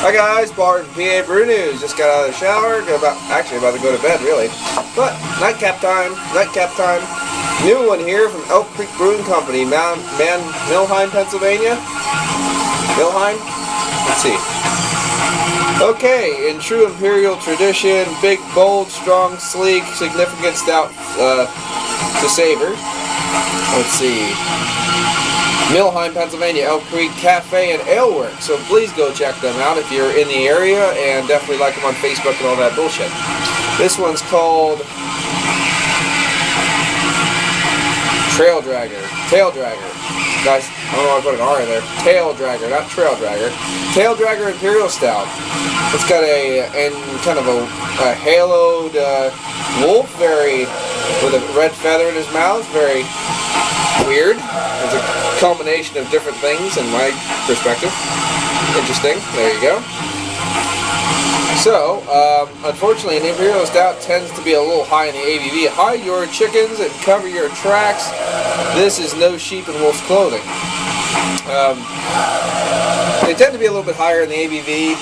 Hi guys, Bart from PABrewNews. Just got out of the shower, about to go to bed really. But nightcap time. New one here from Elk Creek Brewing Company, Millheim, Pennsylvania. Millheim? Let's see. Okay, in true Imperial tradition, big, bold, strong, sleek, significant stout to savor. Let's see. Millheim, Pennsylvania, Elk Creek Cafe and Aleworks. So please go check them out if you're in the area, and definitely like them on Facebook and all that bullshit. This one's called Tail Dragger. Guys, I don't know why I put an R in there. Tail Dragger, not Trail Dragger. Tail Dragger Imperial Stout. It's got kind of a haloed wolf, with a red feather in his mouth, very weird. It's a combination of different things in my perspective. Interesting. There you go. So, unfortunately, an Imperial Stout tends to be a little high in the ABV. Hide your chickens and cover your tracks. This is no sheep in wolf's clothing. They tend to be a little bit higher in the ABV.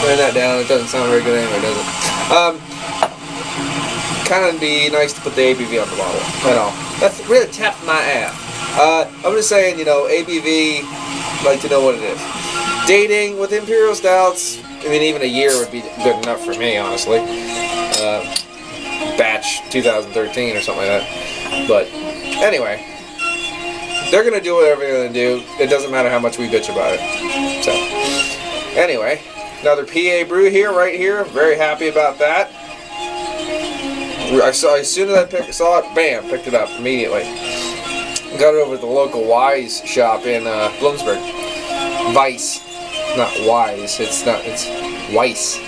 Turn that down. It doesn't sound very good anyway, does it? Kind of be nice to put the ABV on the bottle. I know. That's really tapped my ass. I'm just saying, ABV, like to know what it is. Dating with Imperial Stouts, I mean, even a year would be good enough for me, honestly. Batch 2013 or something like that. But anyway, they're going to do whatever they're going to do. It doesn't matter how much we bitch about it. So, anyway, another PA brew here, right here. Very happy about that. As soon as I saw it, bam, picked it up immediately. Got it over at the local Wise shop in Bloomsburg. Vice, not Wise. It's Weiss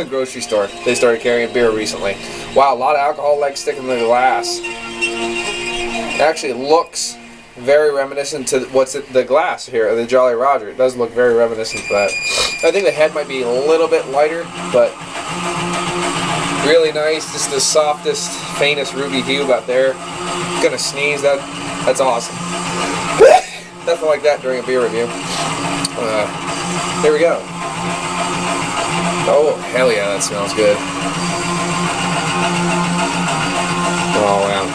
grocery store. They started carrying beer recently. Wow, a lot of alcohol like sticking in the glass. It actually looks very reminiscent to what's in the glass here, the Jolly Roger. It does look very reminiscent to that. I think the head might be a little bit lighter, but really nice. Just the softest, faintest ruby hue about there. Gonna sneeze. That's awesome. Nothing like that during a beer review. Here we go. Oh hell yeah, that smells good. Oh wow.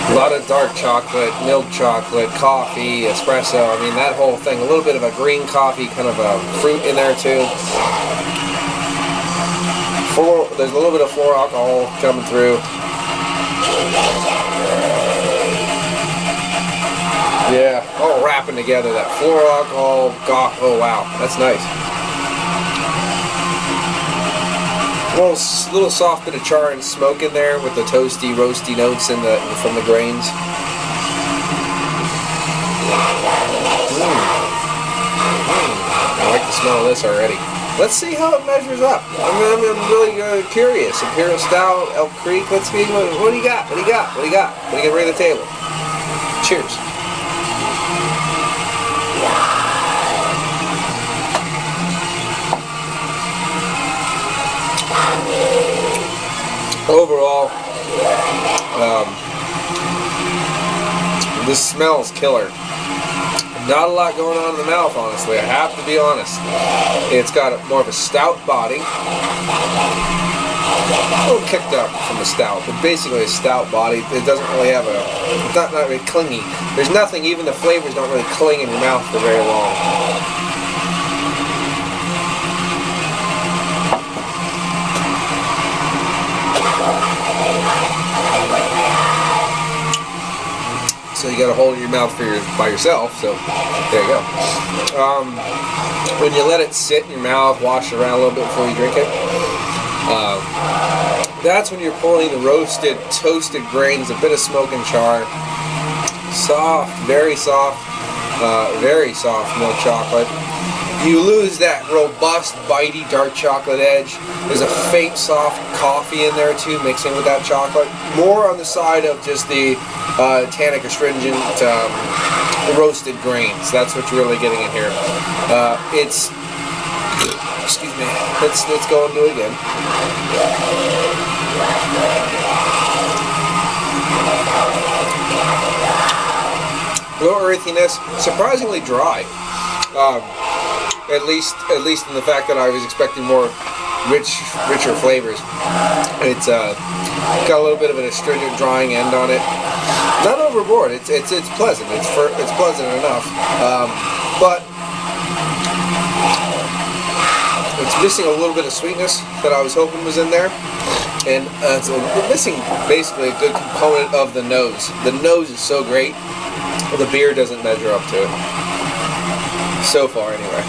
A lot of dark chocolate, milk chocolate, coffee, espresso. I mean, that whole thing. A little bit of a green coffee, kind of a fruit in there too. There's a little bit of floor alcohol coming through. Yeah, all wrapping together. That floor alcohol. Oh wow, that's nice. A little soft bit of char and smoke in there with the toasty, roasty notes from the grains. I like the smell of this already. Let's see how it measures up. I'm really curious. Imperial Stout, Elk Creek. Let's see. What do you got? What do you got to bring to the table? Cheers. Overall, this smells killer. Not a lot going on in the mouth, honestly. I have to be honest. It's got more of a stout body. A little kicked up from the stout, but basically a stout body. It doesn't really have it's not really clingy. There's nothing, even the flavors don't really cling in your mouth for very long. So you got to hold your mouth by yourself. So there you go. When you let it sit in your mouth, wash it around a little bit before you drink it, that's when you're pulling the roasted, toasted grains, a bit of smoke and char, soft, very soft milk chocolate. You lose that robust, bitey, dark chocolate edge. There's a faint, soft coffee in there too, mixing with that chocolate. More on the side of just the tannic astringent roasted grains. That's what you're really getting in here. Excuse me. Let's go and do it again. A little earthiness, surprisingly dry. At least in the fact that I was expecting more richer flavors. It's got a little bit of an astringent, drying end on it. Not overboard. It's pleasant. It's pleasant enough, but it's missing a little bit of sweetness that I was hoping was in there, and it's missing basically a good component of the nose. The nose is so great, the beer doesn't measure up to it. So far, anyway.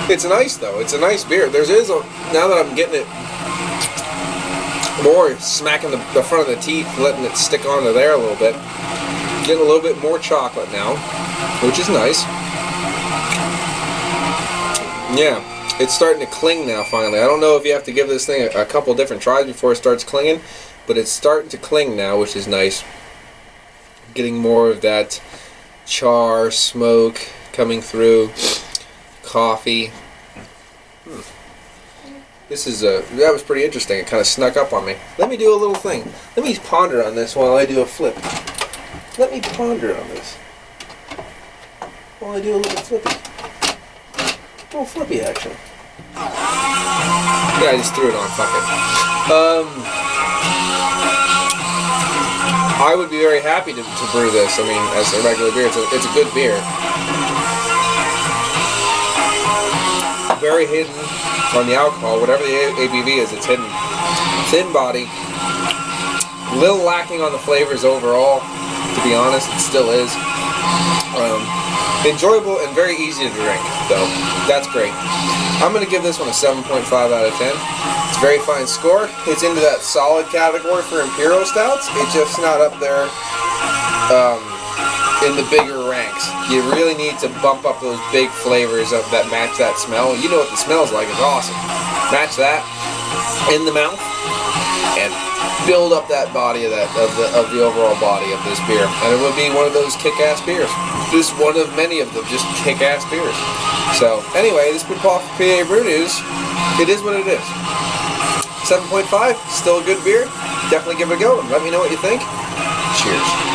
It's nice though. It's a nice beer. Now that I'm getting it more, smacking the front of the teeth, letting it stick onto there a little bit. Getting a little bit more chocolate now, which is nice. Yeah, it's starting to cling now finally. I don't know if you have to give this thing a couple different tries before it starts clinging, but it's starting to cling now, which is nice. Getting more of that char, smoke coming through. Coffee. That was pretty interesting. It kind of snuck up on me. Let me do a little thing. Let me ponder on this while I do a flip. Let me ponder on this while I do a little flippy. A little flippy action. Yeah, I just threw it on. Fuck it. I would be very happy to brew this. I mean, as a regular beer, it's a good beer. Very hidden on the alcohol. Whatever the ABV is, it's hidden. Thin body. A little lacking on the flavors overall, to be honest. It still is. Enjoyable and very easy to drink, though. That's great. I'm going to give this one a 7.5 out of 10. It's a very fine score. It's into that solid category for Imperial Stouts. It's just not up there in the bigger ranks. You really need to bump up those big flavors up that match that smell. You know what the smells like. It's awesome. Match that in the mouth and build up that body of the overall body of this beer. And it would be one of those kick-ass beers. Just one of many of them, just kick-ass beers. So anyway, this has been Paul from PABrewNews. It is what it is. 7.5, still a good beer. Definitely give it a go and let me know what you think. Cheers.